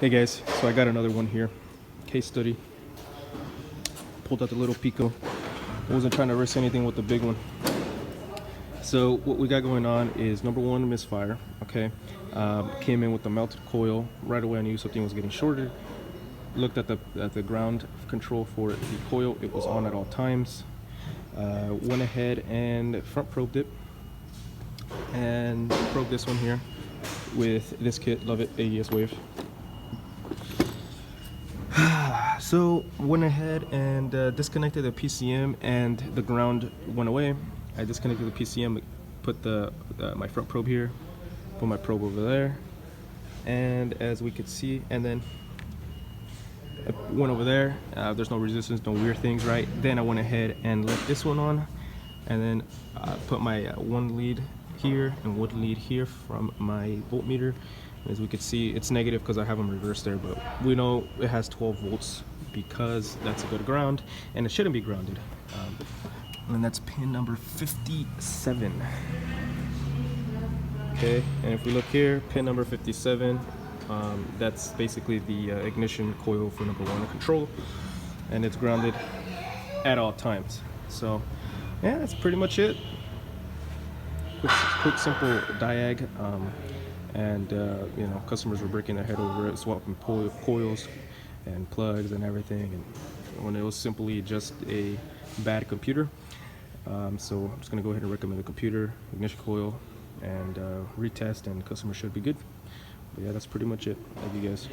Hey guys, so I got another one here. Case study. Pulled out the little Pico. Wasn't trying to risk anything with the big one. So what we got going on is number one, misfire. Okay, came in with the melted coil. Right away I knew something was getting shorted. Looked at the ground control for the coil. It was on at all times. Went ahead and front probed it and probed this one here with this kit. Love it, AES Wave. So went ahead and disconnected the PCM, and the ground went away. I disconnected the PCM, put my front probe here, put my probe over there, and as we could see, and then I went over there. There's no resistance, no weird things, right? Then I went ahead and let this one on, and then put my one lead here and one lead here from my voltmeter. As we can see, it's negative because I have them reversed there, but we know it has 12 volts because that's a good ground, and it shouldn't be grounded. And that's pin number 57. Okay, and if we look here, pin number 57, that's basically the ignition coil for number one control, and it's grounded at all times. So yeah, that's pretty much it. Quick simple diag. And you know, customers were breaking their head over it, swapping coils and plugs and everything, and when it was simply just a bad computer. So I'm just gonna go ahead and recommend the computer, ignition coil, and retest, and customer should be good. But yeah, that's pretty much it. Thank you guys.